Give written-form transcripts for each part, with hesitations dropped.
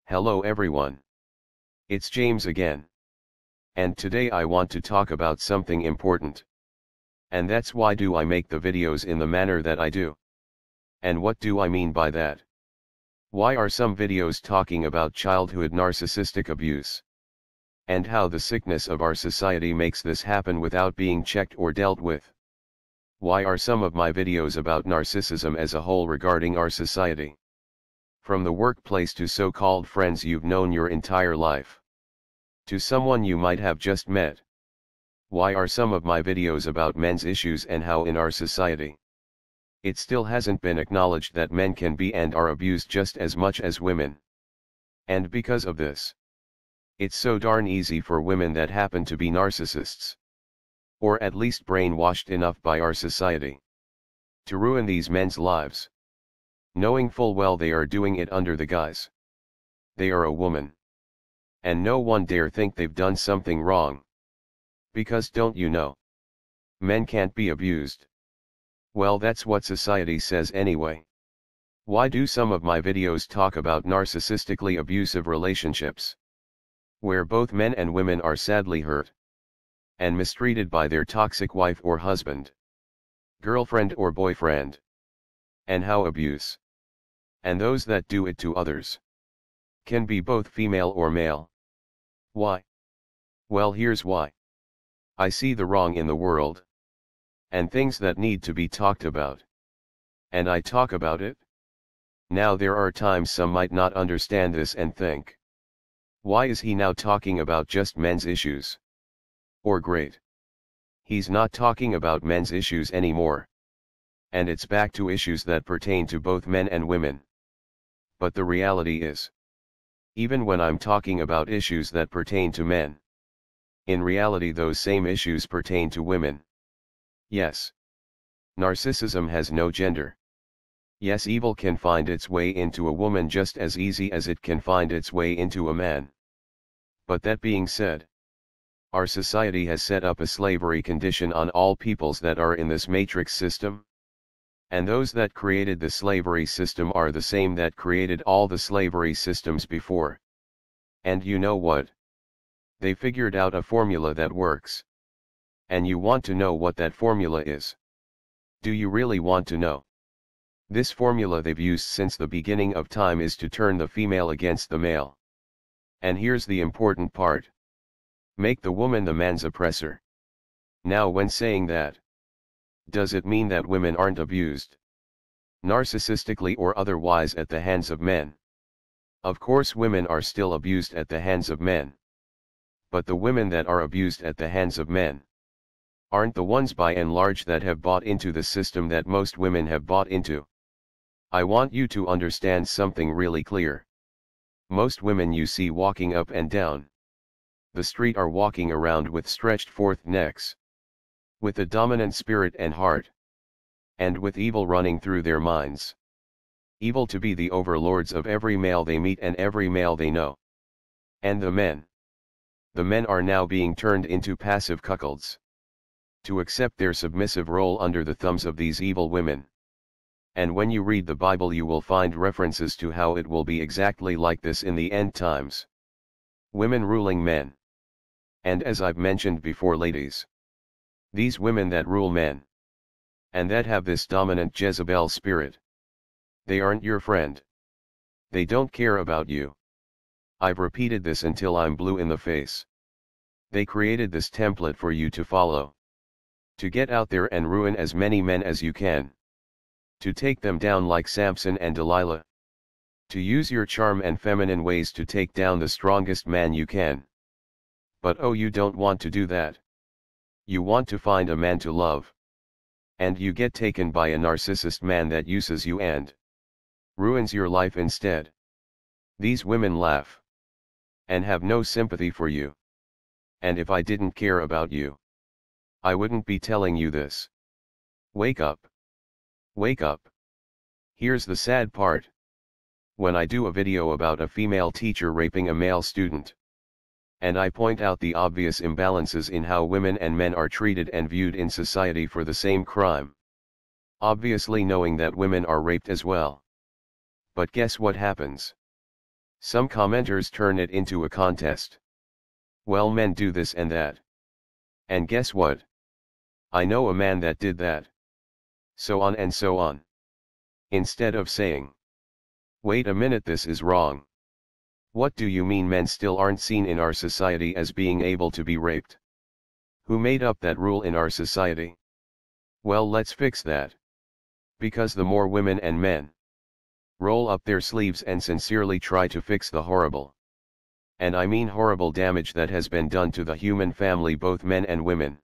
Hello everyone. It's James again. And today I want to talk about something important. And that's why do I make the videos in the manner that I do. And what do I mean by that? Why are some videos talking about childhood narcissistic abuse? And how the sickness of our society makes this happen without being checked or dealt with? Why are some of my videos about narcissism as a whole regarding our society? From the workplace to so-called friends you've known your entire life, to someone you might have just met. Why are some of my videos about men's issues and how in our society it still hasn't been acknowledged that men can be and are abused just as much as women? And because of this, it's so darn easy for women that happen to be narcissists, or at least brainwashed enough by our society, to ruin these men's lives, knowing full well they are doing it under the guise they are a woman. And no one dare think they've done something wrong. Because don't you know, men can't be abused. Well, that's what society says anyway. Why do some of my videos talk about narcissistically abusive relationships, where both men and women are sadly hurt and mistreated by their toxic wife or husband, girlfriend or boyfriend? And how abuse, and those that do it to others, can be both female or male? Why? Well, here's why. I see the wrong in the world, and things that need to be talked about, and I talk about it. Now there are times some might not understand this and think, why is he now talking about just men's issues? Or great, he's not talking about men's issues anymore, and it's back to issues that pertain to both men and women. But the reality is, even when I'm talking about issues that pertain to men, in reality those same issues pertain to women. Yes, narcissism has no gender. Yes, evil can find its way into a woman just as easy as it can find its way into a man. But that being said, our society has set up a slavery condition on all peoples that are in this matrix system. And those that created the slavery system are the same that created all the slavery systems before. And you know what? They figured out a formula that works. And you want to know what that formula is? Do you really want to know? This formula they've used since the beginning of time is to turn the female against the male. And here's the important part. Make the woman the man's oppressor. Now, when saying that, does it mean that women aren't abused, narcissistically or otherwise, at the hands of men? Of course women are still abused at the hands of men. But the women that are abused at the hands of men aren't the ones by and large that have bought into the system that most women have bought into. I want you to understand something really clear. Most women you see walking up and down the street are walking around with stretched forth necks, with a dominant spirit and heart, and with evil running through their minds. Evil to be the overlords of every male they meet and every male they know. And the men are now being turned into passive cuckolds, to accept their submissive role under the thumbs of these evil women. And when you read the Bible you will find references to how it will be exactly like this in the end times. Women ruling men. And as I've mentioned before, ladies, these women that rule men, and that have this dominant Jezebel spirit, they aren't your friend. They don't care about you. I've repeated this until I'm blue in the face. They created this template for you to follow, to get out there and ruin as many men as you can, to take them down like Samson and Delilah, to use your charm and feminine ways to take down the strongest man you can. But oh, you don't want to do that. You want to find a man to love. And you get taken by a narcissist man that uses you and ruins your life instead. These women laugh and have no sympathy for you. And if I didn't care about you, I wouldn't be telling you this. Wake up. Wake up. Here's the sad part. When I do a video about a female teacher raping a male student, and I point out the obvious imbalances in how women and men are treated and viewed in society for the same crime, obviously knowing that women are raped as well. But guess what happens? Some commenters turn it into a contest. Well, men do this and that. And guess what? I know a man that did that. So on and so on. Instead of saying, wait a minute, this is wrong. What do you mean men still aren't seen in our society as being able to be raped? Who made up that rule in our society? Well, let's fix that. Because the more women and men roll up their sleeves and sincerely try to fix the horrible, and I mean horrible, damage that has been done to the human family, both men and women,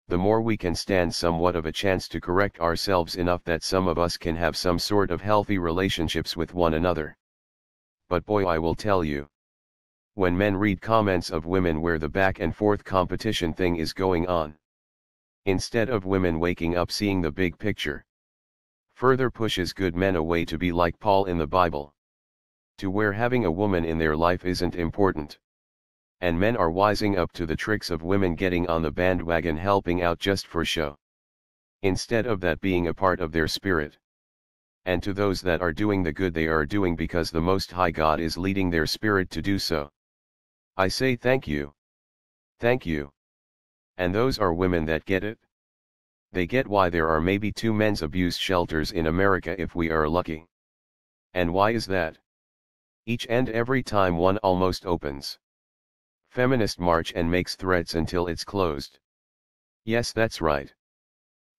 the more we can stand somewhat of a chance to correct ourselves enough that some of us can have some sort of healthy relationships with one another. But boy, I will tell you, when men read comments of women where the back and forth competition thing is going on, instead of women waking up seeing the big picture, further pushes good men away to be like Paul in the Bible, to where having a woman in their life isn't important. And men are wising up to the tricks of women getting on the bandwagon, helping out just for show, instead of that being a part of their spirit. And to those that are doing the good they are doing because the Most High God is leading their spirit to do so, I say thank you. Thank you. And those are women that get it. They get why there are maybe 2 men's abuse shelters in America if we are lucky. And why is that? Each and every time one almost opens, feminist march and makes threats until it's closed. Yes, that's right.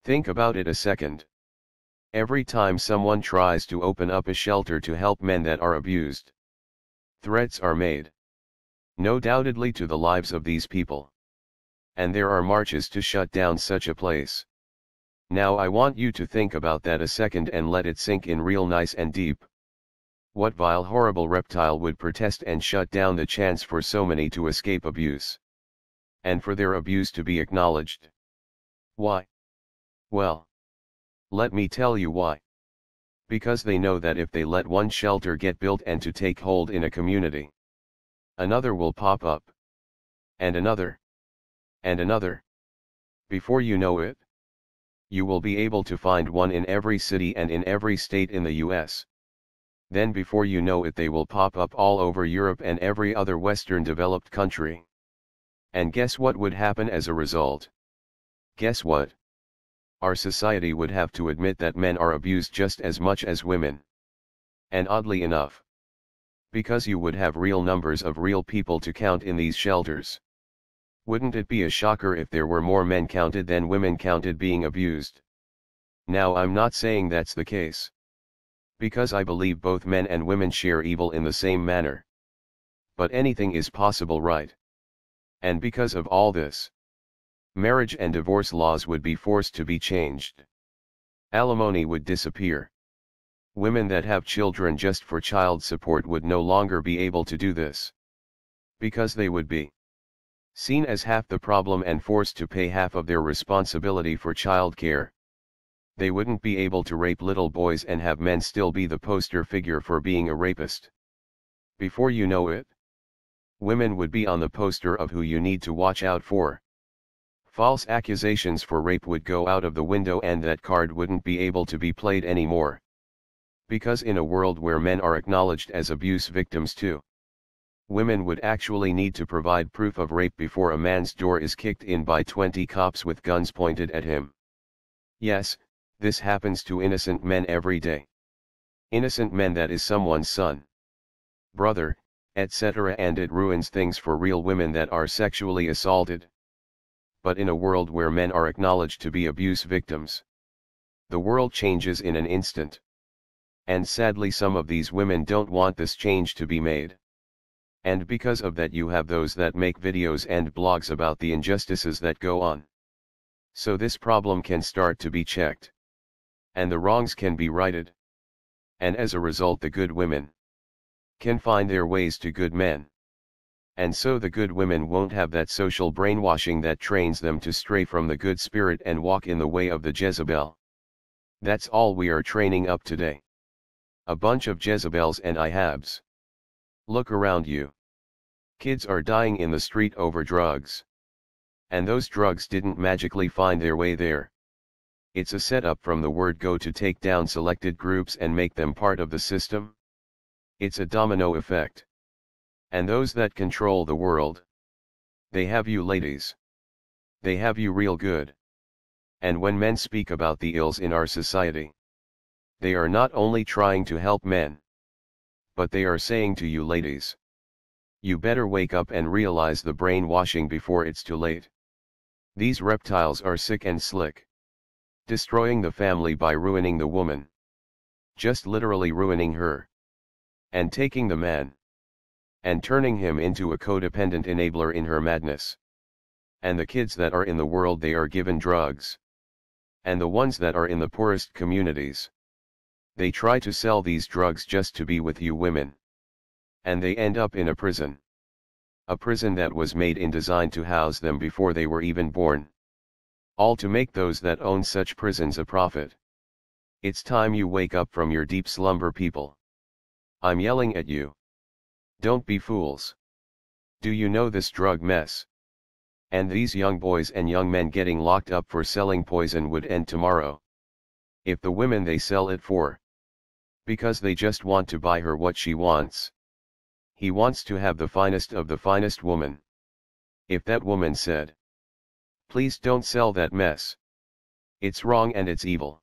Think about it a second. Every time someone tries to open up a shelter to help men that are abused, threats are made. No doubtedly to the lives of these people. And there are marches to shut down such a place. Now I want you to think about that a second and let it sink in real nice and deep. What vile horrible reptile would protest and shut down the chance for so many to escape abuse? And for their abuse to be acknowledged? Why? Well, let me tell you why. Because they know that if they let one shelter get built and to take hold in a community, another will pop up. And another. And another. Before you know it, you will be able to find one in every city and in every state in the US. Then before you know it, they will pop up all over Europe and every other Western developed country. And guess what would happen as a result? Guess what? Our society would have to admit that men are abused just as much as women. And oddly enough, because you would have real numbers of real people to count in these shelters. Wouldn't it be a shocker if there were more men counted than women counted being abused? Now I'm not saying that's the case, because I believe both men and women share evil in the same manner. But anything is possible, right? And because of all this, marriage and divorce laws would be forced to be changed. Alimony would disappear. Women that have children just for child support would no longer be able to do this, because they would be seen as half the problem and forced to pay half of their responsibility for child care. They wouldn't be able to rape little boys and have men still be the poster figure for being a rapist. Before you know it, women would be on the poster of who you need to watch out for. False accusations for rape would go out of the window and that card wouldn't be able to be played anymore. Because in a world where men are acknowledged as abuse victims too, women would actually need to provide proof of rape before a man's door is kicked in by 20 cops with guns pointed at him. Yes, this happens to innocent men every day. Innocent men that is someone's son, brother, etc., and it ruins things for real women that are sexually assaulted. But in a world where men are acknowledged to be abuse victims, the world changes in an instant. And sadly some of these women don't want this change to be made. And because of that you have those that make videos and blogs about the injustices that go on. So this problem can start to be checked. And the wrongs can be righted. And as a result the good women can find their ways to good men. And so the good women won't have that social brainwashing that trains them to stray from the good spirit and walk in the way of the Jezebel. That's all we are training up today. A bunch of Jezebels and Ahabs. Look around you. Kids are dying in the street over drugs. And those drugs didn't magically find their way there. It's a setup from the word go to take down selected groups and make them part of the system. It's a domino effect. And those that control the world, they have you ladies. They have you real good. And when men speak about the ills in our society, they are not only trying to help men, but they are saying to you ladies, you better wake up and realize the brainwashing before it's too late. These reptiles are sick and slick. Destroying the family by ruining the woman. Just literally ruining her. And taking the man. And turning him into a codependent enabler in her madness. And the kids that are in the world, they are given drugs. And the ones that are in the poorest communities, they try to sell these drugs just to be with you women. And they end up in a prison. A prison that was made in design to house them before they were even born. All to make those that own such prisons a profit. It's time you wake up from your deep slumber, people. I'm yelling at you. Don't be fools. Do you know this drug mess? And these young boys and young men getting locked up for selling poison would end tomorrow. If the women they sell it for. Because they just want to buy her what she wants. He wants to have the finest of the finest woman. If that woman said, please don't sell that mess. It's wrong and it's evil.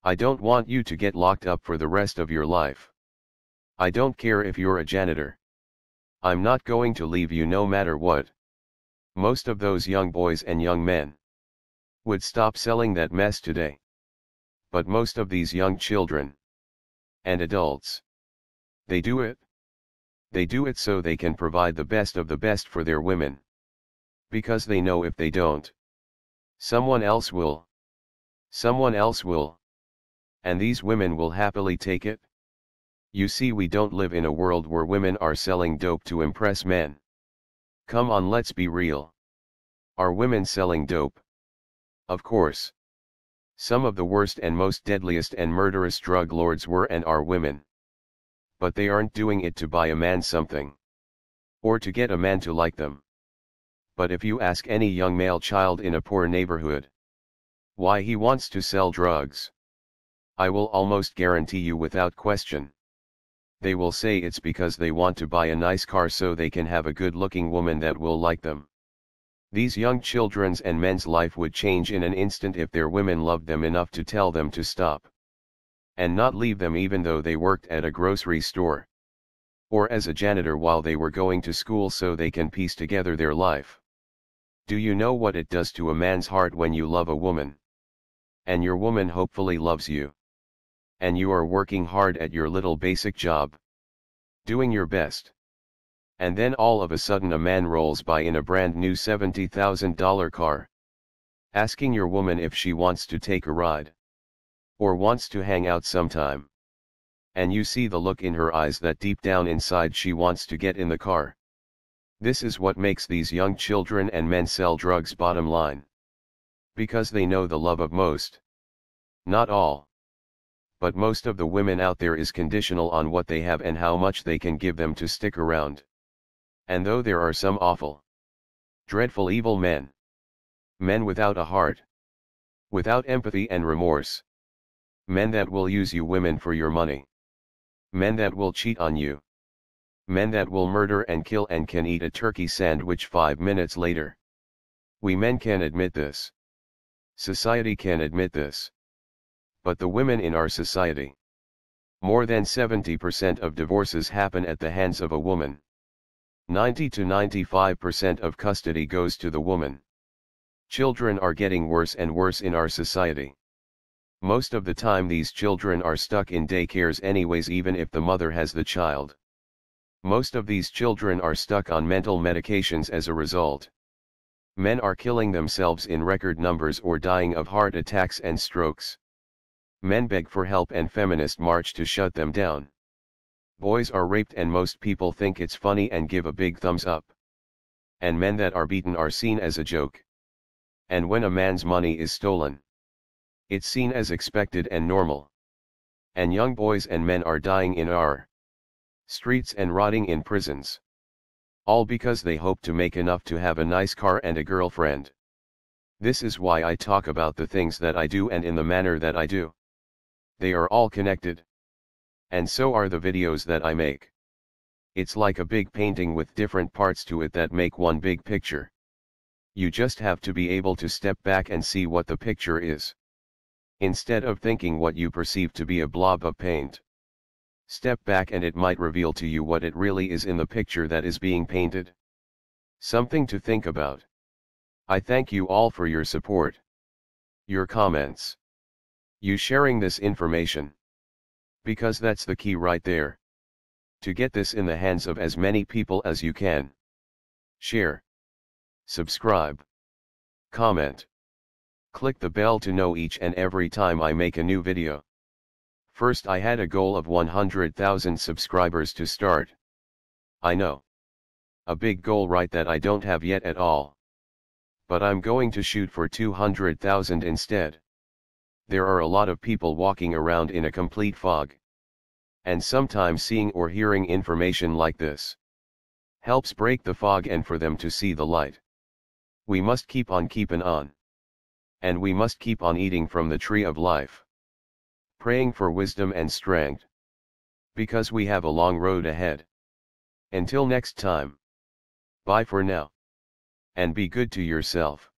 I don't want you to get locked up for the rest of your life. I don't care if you're a janitor. I'm not going to leave you no matter what. Most of those young boys and young men would stop selling that mess today. But most of these young children and adults, they do it. They do it so they can provide the best of the best for their women. Because they know if they don't, someone else will. Someone else will. And these women will happily take it. You see, we don't live in a world where women are selling dope to impress men. Come on, let's be real. Are women selling dope? Of course. Some of the worst and most deadliest and murderous drug lords were and are women. But they aren't doing it to buy a man something. Or to get a man to like them. But if you ask any young male child in a poor neighborhood why he wants to sell drugs, I will almost guarantee you without question, they will say it's because they want to buy a nice car so they can have a good-looking woman that will like them. These young children's and men's life would change in an instant if their women loved them enough to tell them to stop. And not leave them even though they worked at a grocery store. Or as a janitor while they were going to school so they can piece together their life. Do you know what it does to a man's heart when you love a woman? And your woman hopefully loves you. And you are working hard at your little basic job. Doing your best. And then all of a sudden a man rolls by in a brand new $70,000 car. Asking your woman if she wants to take a ride. Or wants to hang out sometime. And you see the look in her eyes that deep down inside she wants to get in the car. This is what makes these young children and men sell drugs, bottom line. Because they know the love of most. Not all. But most of the women out there is conditional on what they have and how much they can give them to stick around. And though there are some awful, dreadful evil men. Men without a heart. Without empathy and remorse. Men that will use you women for your money. Men that will cheat on you. Men that will murder and kill and can eat a turkey sandwich 5 minutes later. We men can admit this. Society can admit this. But the women in our society. More than 70% of divorces happen at the hands of a woman. 90 to 95% of custody goes to the woman. Children are getting worse and worse in our society. Most of the time these children are stuck in daycares anyways, even if the mother has the child. Most of these children are stuck on mental medications as a result. Men are killing themselves in record numbers or dying of heart attacks and strokes. Men beg for help and feminists march to shut them down. Boys are raped and most people think it's funny and give a big thumbs up. And men that are beaten are seen as a joke. And when a man's money is stolen, it's seen as expected and normal. And young boys and men are dying in our streets and rotting in prisons. All because they hope to make enough to have a nice car and a girlfriend. This is why I talk about the things that I do and in the manner that I do. They are all connected. And so are the videos that I make. It's like a big painting with different parts to it that make one big picture. You just have to be able to step back and see what the picture is, instead of thinking what you perceive to be a blob of paint. Step back and it might reveal to you what it really is in the picture that is being painted. Something to think about. I thank you all for your support, your comments, you sharing this information. Because that's the key right there. To get this in the hands of as many people as you can. Share. Subscribe. Comment. Click the bell to know each and every time I make a new video. First, I had a goal of 100,000 subscribers to start. I know. A big goal, right, that I don't have yet at all. But I'm going to shoot for 200,000 instead. There are a lot of people walking around in a complete fog. And sometimes seeing or hearing information like this helps break the fog and for them to see the light. We must keep on keeping on. And we must keep on eating from the tree of life. Praying for wisdom and strength. Because we have a long road ahead. Until next time. Bye for now. And be good to yourself.